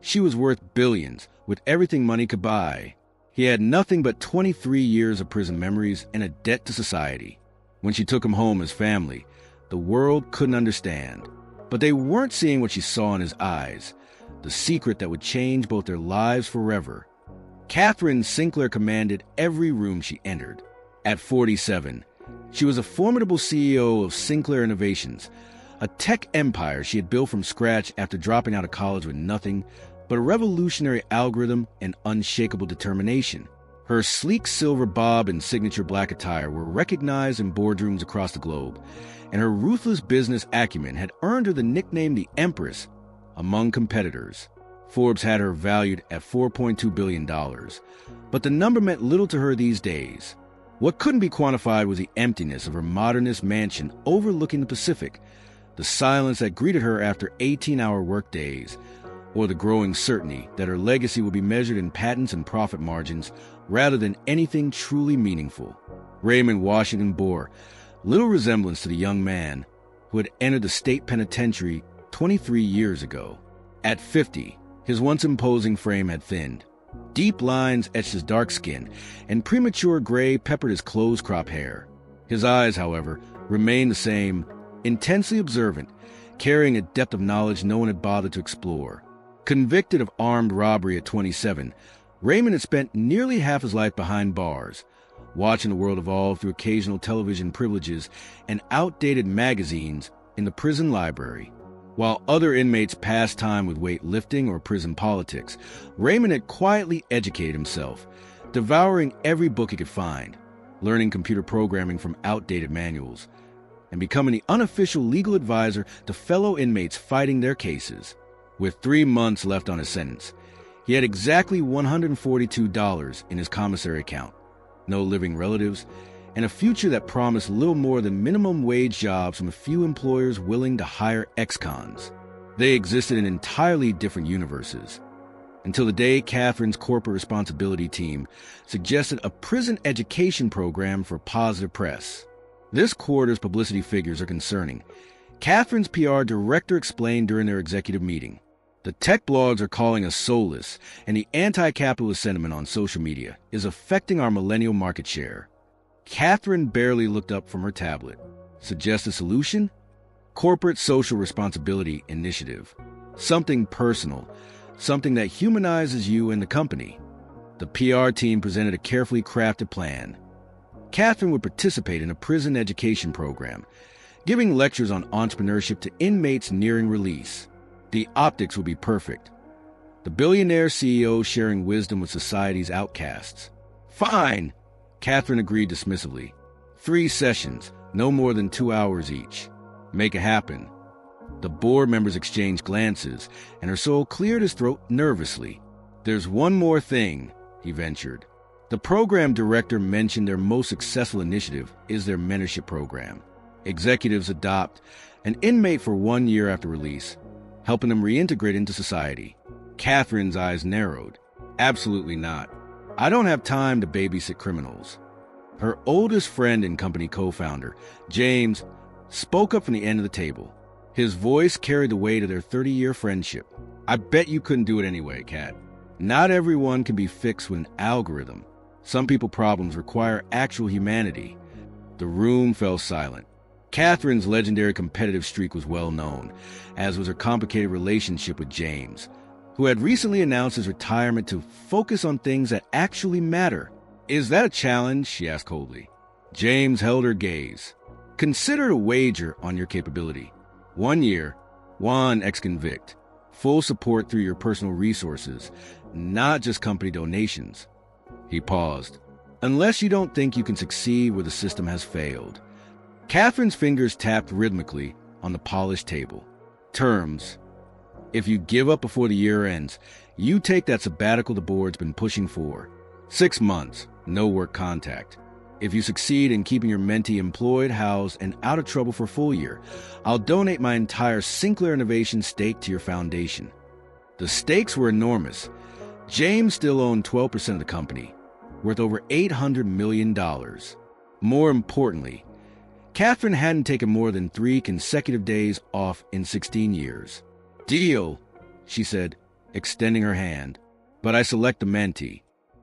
She was worth billions, with everything money could buy. He had nothing but 23 years of prison memories and a debt to society. When she took him home as family, the world couldn't understand. But they weren't seeing what she saw in his eyes, the secret that would change both their lives forever. Catherine Sinclair commanded every room she entered. At 47, she was a formidable CEO of Sinclair Innovations, a tech empire she had built from scratch after dropping out of college with nothing but a revolutionary algorithm and unshakable determination. Her sleek silver bob and signature black attire were recognized in boardrooms across the globe, and her ruthless business acumen had earned her the nickname the Empress among competitors. Forbes had her valued at $4.2 billion, but the number meant little to her these days. What couldn't be quantified was the emptiness of her modernist mansion overlooking the Pacific, the silence that greeted her after 18-hour workdays, or the growing certainty that her legacy would be measured in patents and profit margins rather than anything truly meaningful. Raymond Washington bore little resemblance to the young man who had entered the state penitentiary 23 years ago. At 50, his once imposing frame had thinned. Deep lines etched his dark skin, and premature gray peppered his close-crop hair. His eyes, however, remained the same, intensely observant, carrying a depth of knowledge no one had bothered to explore. Convicted of armed robbery at 27, Raymond had spent nearly half his life behind bars, watching the world evolve through occasional television privileges and outdated magazines in the prison library. While other inmates passed time with weightlifting or prison politics, Raymond had quietly educated himself, devouring every book he could find, learning computer programming from outdated manuals, and becoming the unofficial legal advisor to fellow inmates fighting their cases. With 3 months left on his sentence, he had exactly $142 in his commissary account, no living relatives, and a future that promised little more than minimum wage jobs from a few employers willing to hire ex-cons. They existed in entirely different universes, until the day Catherine's corporate responsibility team suggested a prison education program for positive press. This quarter's publicity figures are concerning. Catherine's PR director explained during their executive meeting, "The tech blogs are calling us soulless, and the anti-capitalist sentiment on social media is affecting our millennial market share." Catherine barely looked up from her tablet. Suggest a solution? Corporate social responsibility initiative. Something personal, something that humanizes you and the company. The PR team presented a carefully crafted plan. Catherine would participate in a prison education program, giving lectures on entrepreneurship to inmates nearing release. The optics would be perfect. The billionaire CEO sharing wisdom with society's outcasts. Fine, Catherine agreed dismissively. 3 sessions, no more than 2 hours each. Make it happen. The board members exchanged glances, and her soul cleared his throat nervously. There's one more thing, he ventured. The program director mentioned their most successful initiative is their mentorship program. Executives adopt an inmate for 1 year after release, helping them reintegrate into society. Catherine's eyes narrowed. Absolutely not. I don't have time to babysit criminals. Her oldest friend and company co-founder, James, spoke up from the end of the table. His voice carried the weight of their 30-year friendship. I bet you couldn't do it anyway, Kat. Not everyone can be fixed with an algorithm. Some people's problems require actual humanity. The room fell silent. Catherine's legendary competitive streak was well known, as was her complicated relationship with James, who had recently announced his retirement to focus on things that actually matter. Is that a challenge? She asked coldly. James held her gaze. Consider a wager on your capability. 1 year, 1 ex-convict, full support through your personal resources, not just company donations. He paused. Unless you don't think you can succeed where the system has failed. Catherine's fingers tapped rhythmically on the polished table. Terms. If you give up before the year ends, you take that sabbatical the board's been pushing for. 6 months, no work contact. If you succeed in keeping your mentee employed, housed, and out of trouble for a full year, I'll donate my entire Sinclair Innovation stake to your foundation. The stakes were enormous. James still owned 12% of the company, worth over $800 million. More importantly, Catherine hadn't taken more than 3 consecutive days off in 16 years. Deal, she said, extending her hand. But I select the mentee.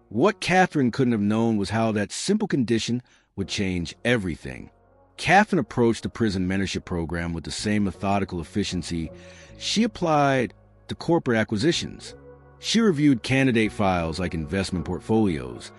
What Catherine couldn't have known was how that simple condition would change everything. Catherine approached the prison mentorship program with the same methodical efficiency she applied to corporate acquisitions. She reviewed candidate files like investment portfolios,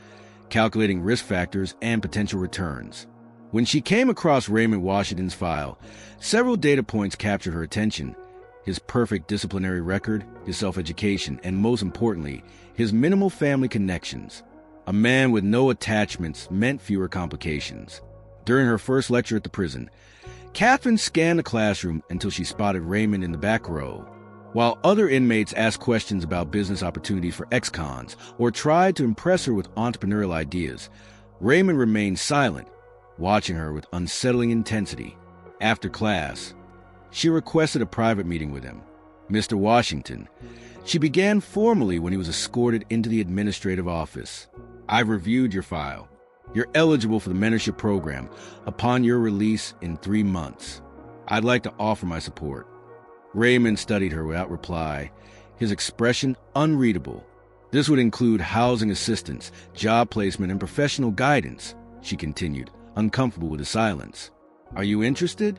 calculating risk factors and potential returns. When she came across Raymond Washington's file, several data points captured her attention: his perfect disciplinary record, his self-education, and most importantly, his minimal family connections. A man with no attachments meant fewer complications. During her first lecture at the prison, Catherine scanned the classroom until she spotted Raymond in the back row. While other inmates asked questions about business opportunities for ex-cons or tried to impress her with entrepreneurial ideas, Raymond remained silent, watching her with unsettling intensity. After class, she requested a private meeting with him. Mr. Washington, she began formally when he was escorted into the administrative office. I've reviewed your file. You're eligible for the mentorship program upon your release in 3 months. I'd like to offer my support. Raymond studied her without reply, his expression unreadable. This would include housing assistance, job placement, and professional guidance, she continued, uncomfortable with the silence. Are you interested?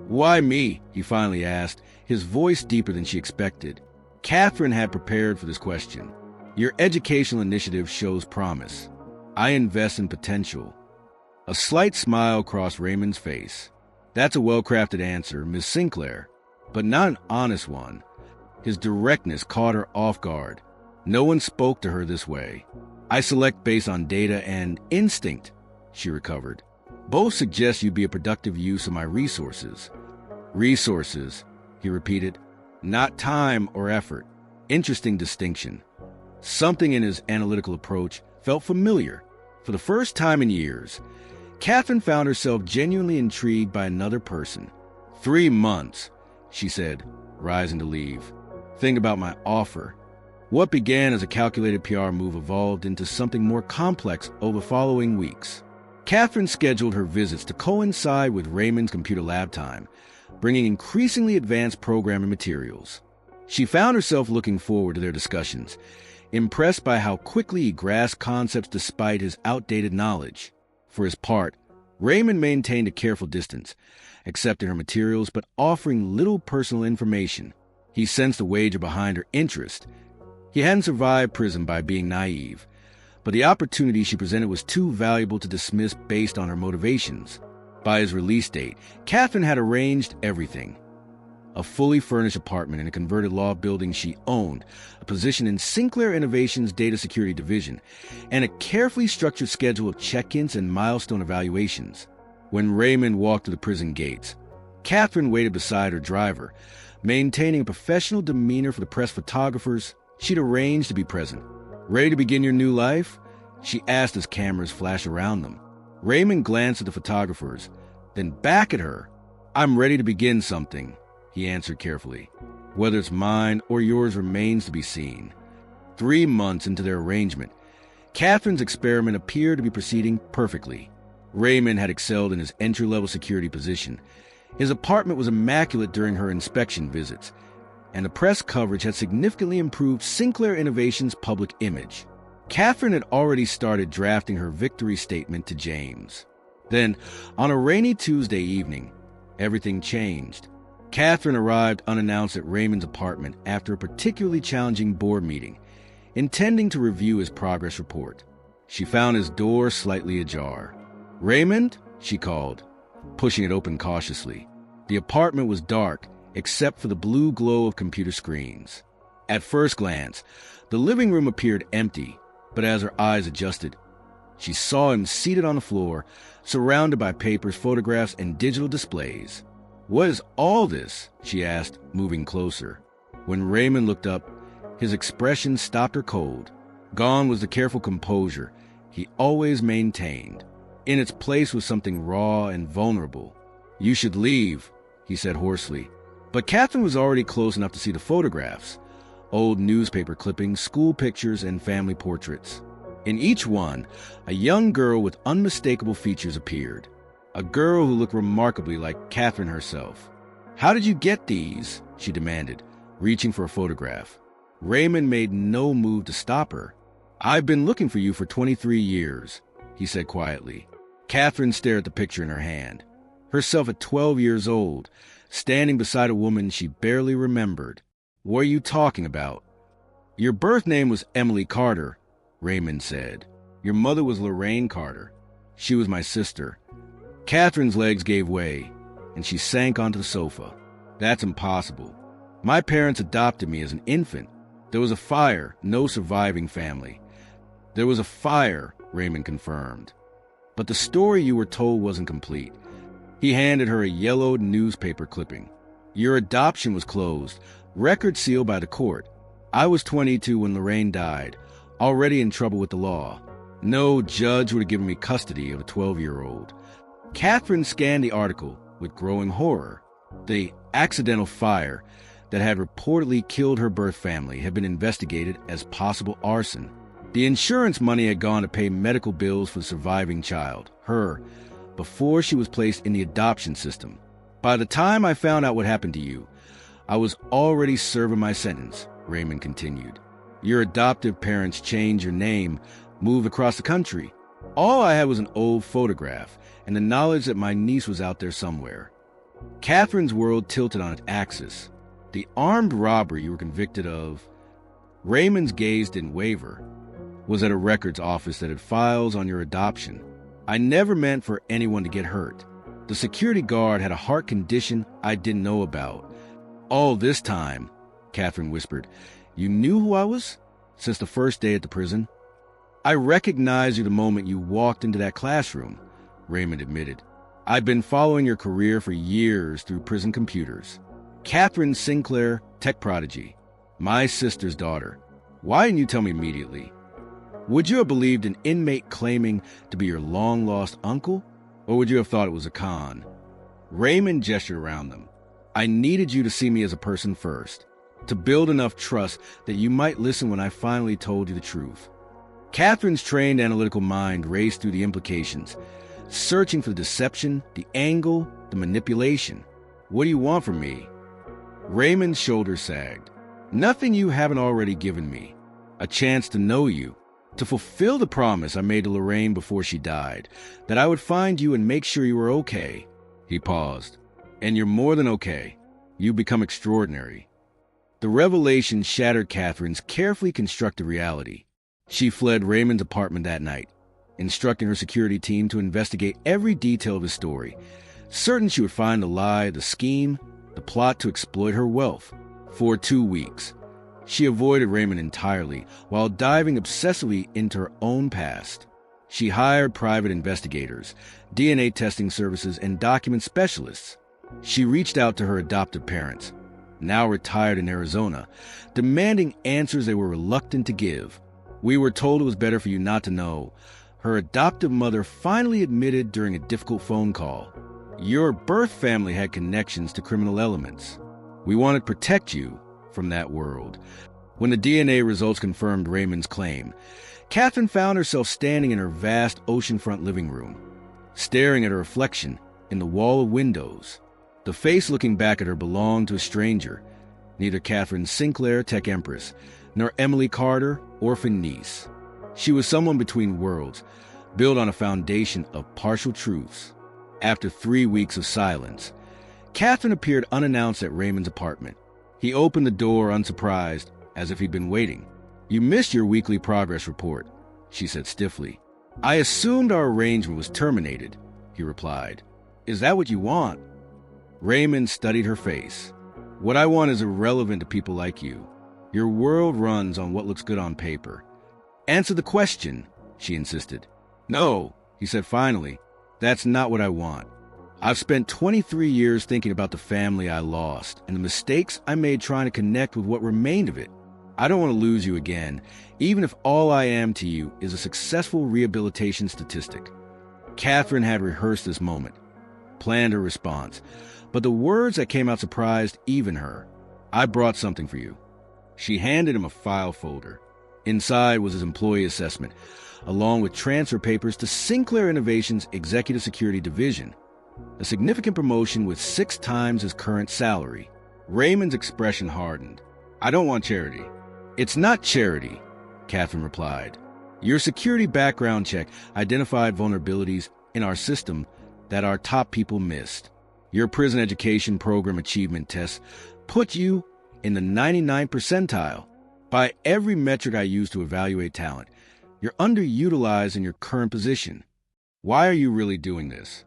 Why me? He finally asked, his voice deeper than she expected. Catherine had prepared for this question. Your educational initiative shows promise. I invest in potential. A slight smile crossed Raymond's face. That's a well-crafted answer, Miss Sinclair, but not an honest one. His directness caught her off guard. No one spoke to her this way. I select based on data and instinct, she recovered. Both suggest you'd be a productive use of my resources. Resources, he repeated, not time or effort. Interesting distinction. Something in his analytical approach felt familiar. For the first time in years, Catherine found herself genuinely intrigued by another person. 3 months, she said, rising to leave. Think about my offer. What began as a calculated PR move evolved into something more complex over the following weeks. Catherine scheduled her visits to coincide with Raymond's computer lab time, bringing increasingly advanced programming materials. She found herself looking forward to their discussions, impressed by how quickly he grasped concepts despite his outdated knowledge. For his part, Raymond maintained a careful distance, accepting her materials but offering little personal information. He sensed the wager behind her interest. He hadn't survived prison by being naive, but the opportunity she presented was too valuable to dismiss based on her motivations. By his release date, Catherine had arranged everything. A fully furnished apartment in a converted law building she owned, a position in Sinclair Innovations' data security division, and a carefully structured schedule of check-ins and milestone evaluations. When Raymond walked to the prison gates, Catherine waited beside her driver, maintaining a professional demeanor for the press photographers she'd arranged to be present. Ready to begin your new life? She asked as cameras flashed around them. Raymond glanced at the photographers, then back at her. I'm ready to begin something, he answered carefully. Whether it's mine or yours remains to be seen. 3 months into their arrangement, Catherine's experiment appeared to be proceeding perfectly. Raymond had excelled in his entry-level security position. His apartment was immaculate during her inspection visits, and the press coverage had significantly improved Sinclair Innovations' public image. Catherine had already started drafting her victory statement to James. Then, on a rainy Tuesday evening, everything changed. Catherine arrived unannounced at Raymond's apartment after a particularly challenging board meeting, intending to review his progress report. She found his door slightly ajar. Raymond? She called, pushing it open cautiously. The apartment was dark, except for the blue glow of computer screens. At first glance, the living room appeared empty, but as her eyes adjusted, she saw him seated on the floor, surrounded by papers, photographs, and digital displays. What is all this? She asked, moving closer. When Raymond looked up, his expression stopped her cold. Gone was the careful composure he always maintained. In its place was something raw and vulnerable. You should leave, he said hoarsely. But Catherine was already close enough to see the photographs. Old newspaper clippings, school pictures, and family portraits. In each one, a young girl with unmistakable features appeared. A girl who looked remarkably like Catherine herself. How did you get these? She demanded, reaching for a photograph. Raymond made no move to stop her. "I've been looking for you for 23 years, he said quietly. Catherine stared at the picture in her hand. Herself at 12 years old, standing beside a woman she barely remembered. "What are you talking about?" "Your birth name was Emily Carter," Raymond said. "Your mother was Lorraine Carter. She was my sister." Catherine's legs gave way, and she sank onto the sofa. "That's impossible. My parents adopted me as an infant. There was a fire, no surviving family." "There was a fire," Raymond confirmed. "But the story you were told wasn't complete." He handed her a yellowed newspaper clipping. "Your adoption was closed, record sealed by the court. I was 22 when Lorraine died, already in trouble with the law. No judge would have given me custody of a 12-year-old. Catherine scanned the article with growing horror. The accidental fire that had reportedly killed her birth family had been investigated as possible arson. The insurance money had gone to pay medical bills for the surviving child, her, before she was placed in the adoption system. By the time I found out what happened to you, I was already serving my sentence," Raymond continued. "Your adoptive parents changed your name, moved across the country. All I had was an old photograph and the knowledge that my niece was out there somewhere." Catherine's world tilted on its axis. "The armed robbery you were convicted of," Raymond's gaze didn't waver, "was at a records office that had files on your adoption. I never meant for anyone to get hurt. The security guard had a heart condition I didn't know about. All this time," Catherine whispered, "you knew who I was? Since the first day at the prison?" "I recognized you the moment you walked into that classroom," Raymond admitted. "I've been following your career for years through prison computers. Catherine Sinclair, tech prodigy. My sister's daughter. Why didn't you tell me immediately? Would you have believed an inmate claiming to be your long-lost uncle? Or would you have thought it was a con?" Raymond gestured around them. "I needed you to see me as a person first, to build enough trust that you might listen when I finally told you the truth." Catherine's trained analytical mind raced through the implications, searching for the deception, the angle, the manipulation. "What do you want from me?" Raymond's shoulders sagged. "Nothing you haven't already given me. A chance to know you, to fulfill the promise I made to Lorraine before she died, that I would find you and make sure you were okay." He paused. "And you're more than okay. You've become extraordinary." The revelation shattered Catherine's carefully constructed reality. She fled Raymond's apartment that night, instructing her security team to investigate every detail of his story, certain she would find the lie, the scheme, the plot to exploit her wealth. For 2 weeks, she avoided Raymond entirely while diving obsessively into her own past. She hired private investigators, DNA testing services, and document specialists. She reached out to her adoptive parents, now retired in Arizona, demanding answers they were reluctant to give. "We were told it was better for you not to know," her adoptive mother finally admitted during a difficult phone call. "Your birth family had connections to criminal elements. We wanted to protect you from that world." When the DNA results confirmed Raymond's claim, Catherine found herself standing in her vast oceanfront living room, staring at her reflection in the wall of windows. The face looking back at her belonged to a stranger, neither Catherine Sinclair, tech empress, nor Emily Carter, orphan niece. She was someone between worlds, built on a foundation of partial truths. After 3 weeks of silence, Catherine appeared unannounced at Raymond's apartment. He opened the door unsurprised, as if he'd been waiting. "You missed your weekly progress report," she said stiffly. "I assumed our arrangement was terminated," he replied. "Is that what you want?" Raymond studied her face. "What I want is irrelevant to people like you. Your world runs on what looks good on paper." "Answer the question," she insisted. "No," he said finally. "That's not what I want. I've spent 23 years thinking about the family I lost and the mistakes I made trying to connect with what remained of it. I don't want to lose you again, even if all I am to you is a successful rehabilitation statistic." Catherine had rehearsed this moment, planned her response, but the words that came out surprised even her. "I brought something for you." She handed him a file folder. Inside was his employee assessment, along with transfer papers to Sinclair Innovations' Executive Security Division, a significant promotion with 6 times his current salary. Raymond's expression hardened. "I don't want charity. It's not charity, Catherine replied. Your security background check identified vulnerabilities in our system that our top people missed. Your prison education program achievement tests put you in the 99th percentile. By every metric I use to evaluate talent, you're underutilized in your current position. Why are you really doing this?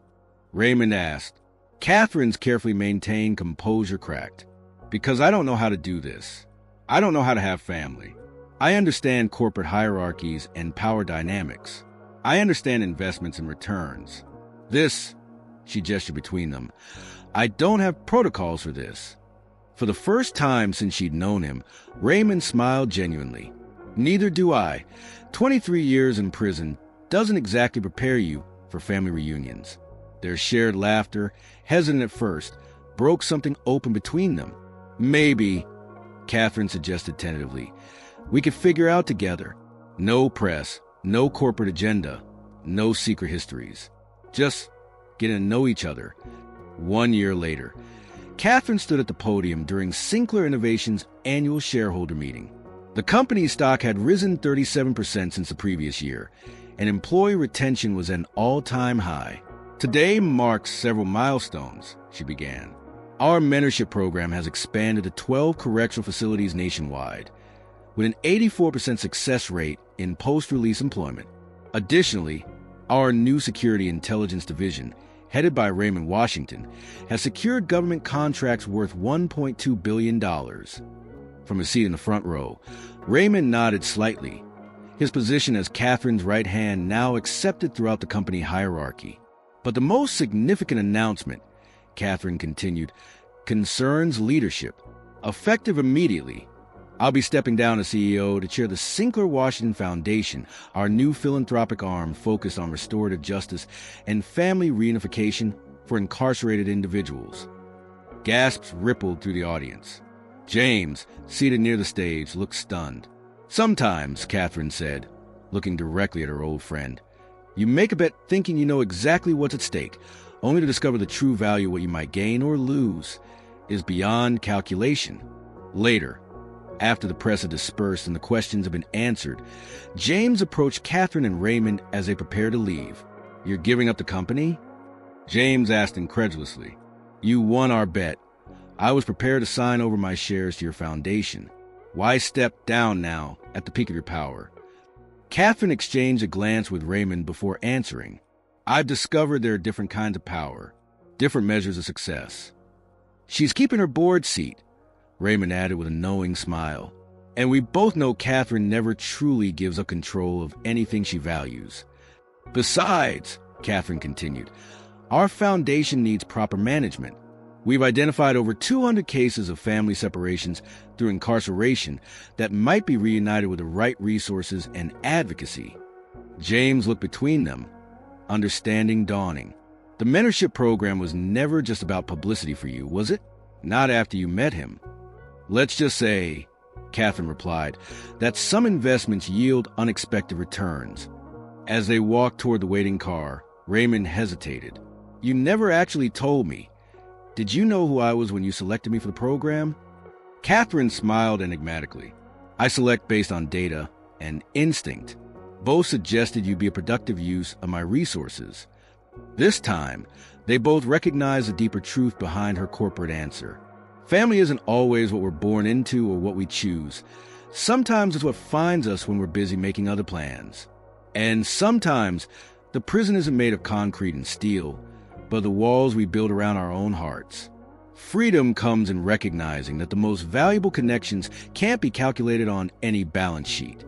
Raymond asked. Catherine's carefully maintained composure cracked. Because I don't know how to do this. I don't know how to have family. I understand corporate hierarchies and power dynamics. I understand investments and returns. This, she gestured between them, I don't have protocols for this. For the first time since she'd known him, Raymond smiled genuinely. Neither do I. 23 years in prison doesn't exactly prepare you for family reunions. Their shared laughter, hesitant at first, broke something open between them. Maybe, Catherine suggested tentatively, we could figure out together. No press, no corporate agenda, no secret histories. Just getting to know each other. 1 year later, Catherine stood at the podium during Sinclair Innovations' annual shareholder meeting. The company's stock had risen 37% since the previous year, and employee retention was at an all-time high. Today marks several milestones, she began. Our mentorship program has expanded to 12 correctional facilities nationwide, with an 84% success rate in post-release employment. Additionally, our new security intelligence division, headed by Raymond Washington, has secured government contracts worth $1.2 billion. From his seat in the front row, Raymond nodded slightly, his position as Catherine's right hand now accepted throughout the company hierarchy. But the most significant announcement, Catherine continued, concerns leadership. Effective immediately, I'll be stepping down as CEO to chair the Sinclair Washington Foundation, our new philanthropic arm focused on restorative justice and family reunification for incarcerated individuals. Gasps rippled through the audience. James, seated near the stage, looked stunned. Sometimes, Catherine said, looking directly at her old friend, you make a bet thinking you know exactly what's at stake, only to discover the true value of what you might gain or lose is beyond calculation. Later, after the press had dispersed and the questions had been answered, James approached Catherine and Raymond as they prepared to leave. You're giving up the company? James asked incredulously. You won our bet. I was prepared to sign over my shares to your foundation. Why step down now at the peak of your power? Catherine exchanged a glance with Raymond before answering. I've discovered there are different kinds of power, different measures of success. She's keeping her board seat, Raymond added with a knowing smile. And we both know Catherine never truly gives up control of anything she values. Besides, Catherine continued, our foundation needs proper management. We've identified over 200 cases of family separations through incarceration that might be reunited with the right resources and advocacy. James looked between them, understanding dawning. The mentorship program was never just about publicity for you, was it? Not after you met him. Let's just say, Catherine replied, that some investments yield unexpected returns. As they walked toward the waiting car, Raymond hesitated. You never actually told me. Did you know who I was when you selected me for the program? Catherine smiled enigmatically. I select based on data and instinct. Both suggested you be a productive use of my resources. This time, they both recognized the deeper truth behind her corporate answer. Family isn't always what we're born into or what we choose. Sometimes it's what finds us when we're busy making other plans. And sometimes, the prison isn't made of concrete and steel, but the walls we build around our own hearts. Freedom comes in recognizing that the most valuable connections can't be calculated on any balance sheet.